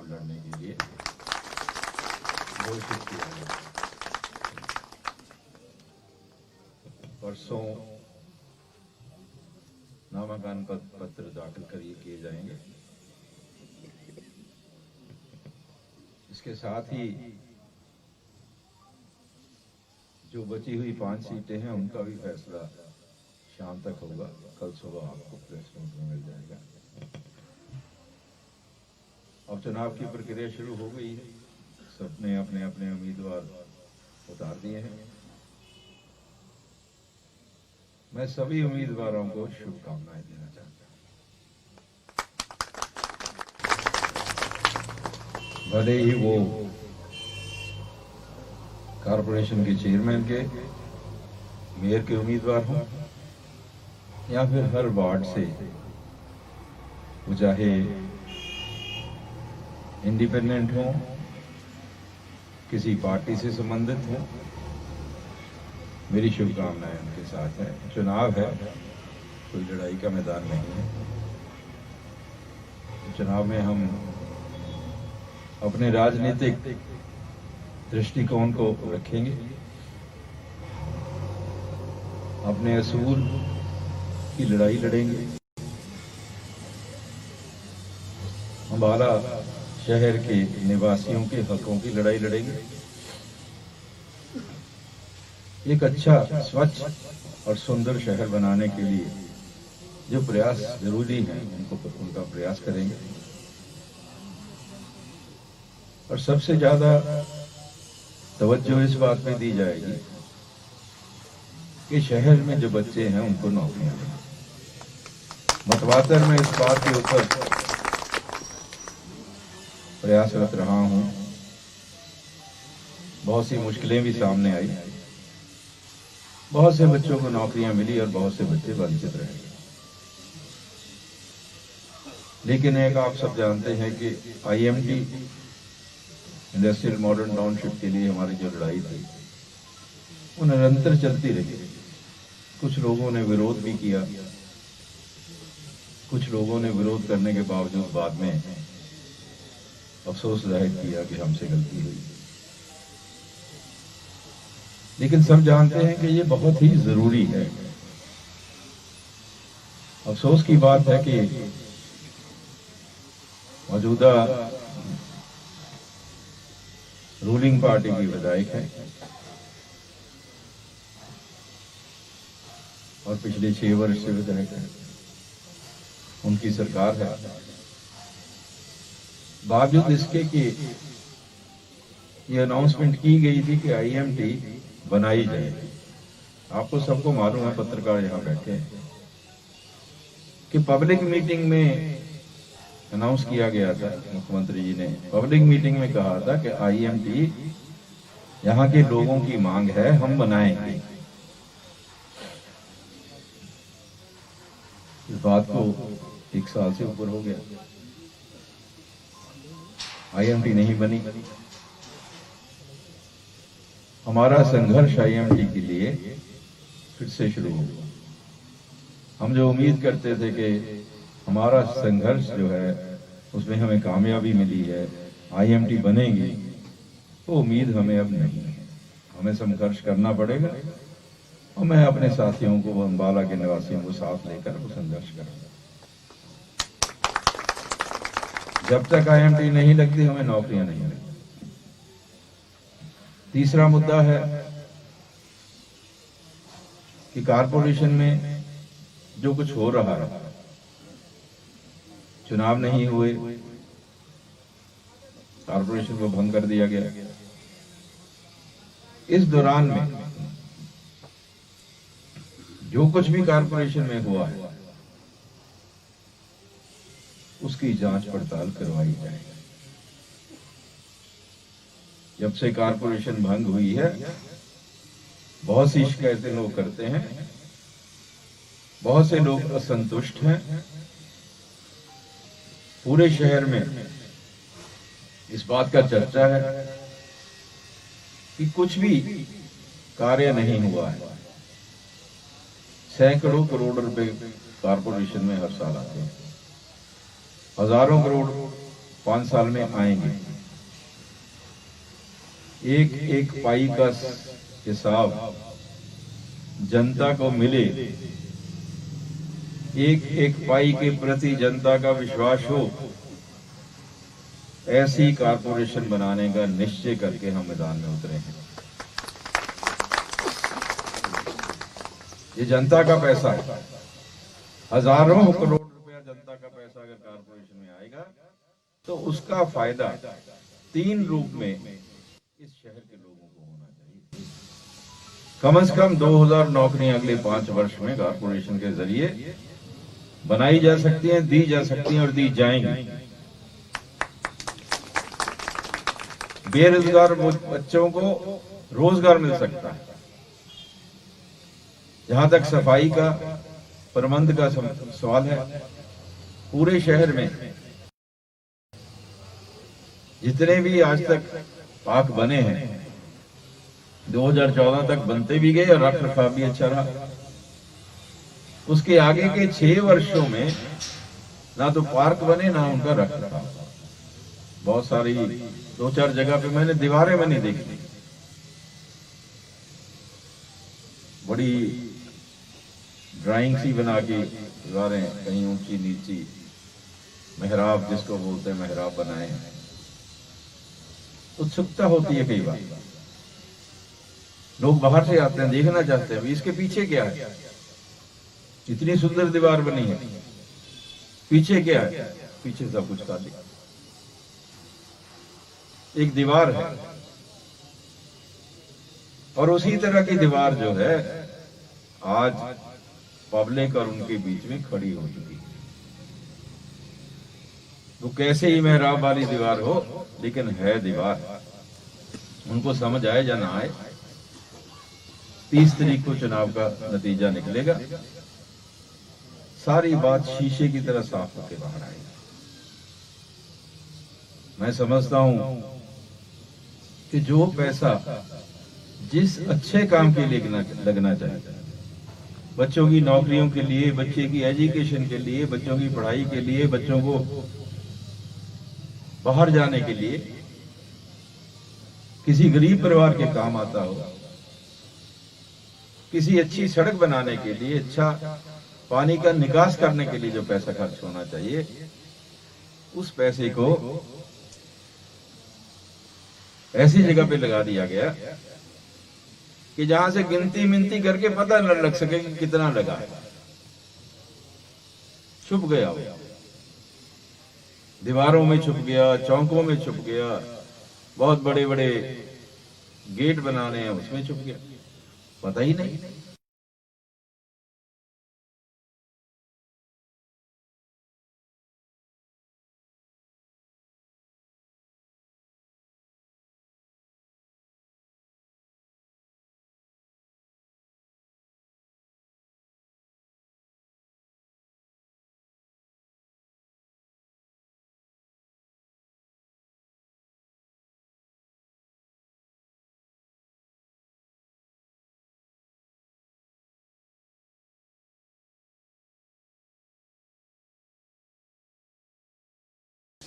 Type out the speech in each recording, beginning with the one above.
चुनाव लड़ने के लिए घोषित किया गया। परसों नामांकन पत्र दाखिल किए जाएंगे। इसके साथ ही जो बची हुई 5 सीटें हैं उनका भी फैसला शाम तक होगा। कल सुबह आपको प्रेस नोट में मिल जाएगा। अब चुनाव की प्रक्रिया शुरू हो गई है। सबने अपने अपने उम्मीदवार उतार दिए हैं। मैं सभी उम्मीदवारों को शुभकामनाएं देना चाहता हूं। भले ही वो कॉरपोरेशन के चेयरमैन के, मेयर के उम्मीदवार हों या फिर हर वार्ड से, वो चाहे इंडिपेंडेंट हों, किसी पार्टी से संबंधित हों, मेरी शुभकामनाएं उनके साथ है। चुनाव है, कोई लड़ाई का मैदान नहीं है। चुनाव में हम अपने राजनीतिक दृष्टिकोण को रखेंगे, अपने असूल की लड़ाई लड़ेंगे। अंबाला शहर के निवासियों के हकों की लड़ाई लड़ेंगे। एक अच्छा, स्वच्छ और सुंदर शहर बनाने के लिए जो प्रयास जरूरी है उनका प्रयास करेंगे। और सबसे ज्यादा तवज्जो इस बात पे दी जाएगी कि शहर में जो बच्चे हैं उनको नौकरियां दें। मतवातर में इस बात के ऊपर प्रयासरत रहा हूं। बहुत सी मुश्किलें भी सामने आई, बहुत से बच्चों को नौकरियां मिली और बहुत से बच्चे वंचित रहे। लेकिन एक आप सब जानते हैं कि आईएमटी इंडस्ट्रियल मॉडर्न टाउनशिप के लिए हमारी जो लड़ाई थी वो निरंतर चलती रही। कुछ लोगों ने विरोध भी किया, कुछ लोगों ने विरोध करने के बावजूद बाद में अफसोस जाहिर किया कि हमसे गलती हुई। लेकिन सब जानते हैं कि ये बहुत ही जरूरी है। अफसोस की बात है कि मौजूदा रूलिंग पार्टी की विधायक है और पिछले 6 वर्ष से विधायक है, उनकी सरकार है। बावजूद इसके कि ये अनाउंसमेंट की गई थी कि आईएमटी बनाई जाएगी। आपको सबको मालूम है, पत्रकार यहां बैठे हैं, कि पब्लिक मीटिंग में अनाउंस किया गया था। मुख्यमंत्री जी ने पब्लिक मीटिंग में कहा था कि आईएमटी यहां के लोगों की मांग है, हम बनाएंगे। इस बात को 1 साल से ऊपर हो गया, आईएमटी नहीं बनी। हमारा संघर्ष आईएमटी के लिए फिर से शुरू हुआ। हम जो उम्मीद करते थे कि हमारा संघर्ष जो है उसमें हमें कामयाबी मिली है, आईएमटी बनेगी, वो उम्मीद हमें अब नहीं है। हमें संघर्ष करना पड़ेगा और मैं अपने साथियों को, अंबाला के निवासियों को साथ लेकर वो संघर्ष करूंगा। जब तक आईएमटी नहीं लगती हमें नौकरियां नहीं मिलेंगी। तीसरा मुद्दा है कि कारपोरेशन में जो कुछ हो रहा है, चुनाव नहीं हुए, कारपोरेशन को भंग कर दिया गया। इस दौरान में जो कुछ भी कारपोरेशन में हुआ है उसकी जांच पड़ताल करवाई जाए। जब से कारपोरेशन भंग हुई है, बहुत सी शिकायतें लोग करते हैं, बहुत से लोग असंतुष्ट हैं। पूरे शहर में इस बात का चर्चा है कि कुछ भी कार्य नहीं हुआ है। सैकड़ों करोड़ रुपए कारपोरेशन में हर साल आते हैं, हजारों करोड़ 5 साल में आएंगे। एक एक पाई का हिसाब जनता को मिले, एक एक पाई के प्रति जनता का विश्वास हो, ऐसी कारपोरेशन बनाने का निश्चय करके हम मैदान में उतरे हैं। ये जनता का पैसा है, हजारों करोड़ रुपया जनता का पैसा अगर कारपोरेशन में आएगा तो उसका फायदा 3 रूप में इस शहर के लोगों को होना चाहिए। कम से कम 2000 नौकरियां अगले 5 वर्ष में कारपोरेशन के जरिए बनाई जा सकती हैं, दी जा सकती हैं और दी जाएंगी। बेरोजगार बच्चों को रोजगार मिल सकता है। जहां तक सफाई का प्रबंध का सवाल है, पूरे शहर में जितने भी आज तक पार्क बने हैं, 2014 तक बनते भी गए और रख रखाव भी अच्छा रहा। उसके आगे के 6 वर्षों में ना तो पार्क बने ना उनका रख रखाव। बहुत सारी 2-4 जगह पे मैंने दीवारें बनी देखी, बड़ी ड्राइंग सी बना के दीवारें, कहीं ऊंची नीची, मेहराब जिसको बोलते हैं मेहराब बनाए हैं। उत्सुकता होती है, कई बार लोग बाहर से आते हैं, देखना चाहते हैं इसके पीछे क्या है। इतनी सुंदर दीवार बनी है, पीछे क्या है? पीछे सब कुछ खाली, एक दीवार है। और उसी तरह की दीवार जो है आज पब्लिक और उनके बीच में खड़ी हो चुकी है। वो कैसे ही मेहराब वाली दीवार हो, लेकिन है दीवार। उनको समझ आए या ना आए, 30 तारीख को चुनाव का नतीजा निकलेगा, सारी बात शीशे की तरह साफ होकर बाहर आएगी। मैं समझता हूं कि जो पैसा जिस अच्छे काम के लिए लगना चाहिए, बच्चों की नौकरियों के लिए, बच्चे की एजुकेशन के लिए, बच्चों की पढ़ाई के लिए, बच्चों को बाहर जाने के लिए, किसी गरीब परिवार के काम आता हो, किसी अच्छी सड़क बनाने के लिए, अच्छा पानी का निकास करने के लिए जो पैसा खर्च होना चाहिए, उस पैसे को ऐसी जगह पे लगा दिया गया कि जहां से गिनती मिनती करके पता न लग सके कि कितना लगा है। छुप गया, दीवारों में छुप गया, चौकों में छुप गया, बहुत बड़े बड़े गेट बनाने हैं उसमें छुप गया, पता ही नहीं।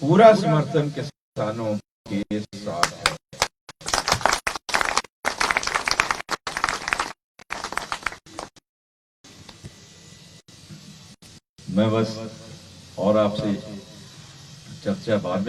पूरा समर्थन किसानों के साथ है। मैं बस और आपसे चर्चा बाद में